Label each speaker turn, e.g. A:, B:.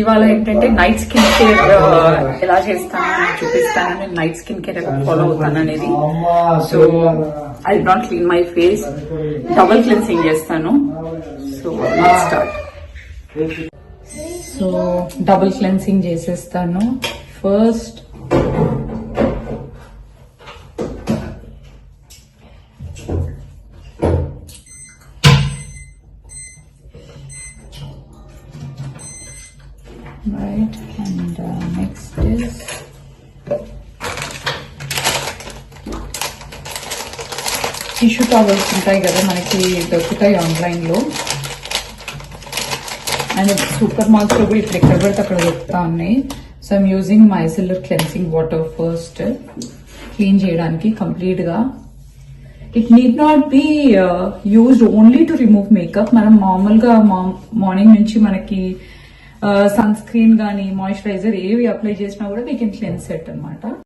A: ఇవాళ ఏంటంటే night skin care ఎలా చేస్తాను చూపిస్తాను. నేను నైట్ స్కిన్ కేర్ ఎలా ఫాలో అవుతాను అనేది. So I do not clean my face, double cleansing చేస్తాను. So start. So double cleansing చేసేస్తాను. First right, and next is tissue towels ఉంటాయి కదా మనకి దొరుకుతాయి ఆన్లైన్ లో, అండ్ సూపర్ మార్కెట్ లో కూడా ఇప్పుడు ఎక్కడ పడితే అక్కడ దొరుకుతా ఉన్నాయి. So I'm using micellar cleansing water first clean చేయడానికి కంప్లీట్ గా. It need not be used only to remove makeup. మనం మామూలుగా మార్నింగ్ నుంచి మనకి సన్ స్క్రీన్ గానీ మాయిశ్చరైజర్ ఏవి అప్లై చేసినా కూడా వీ కెన్ క్లెన్స్ ఇట్ అనమాట.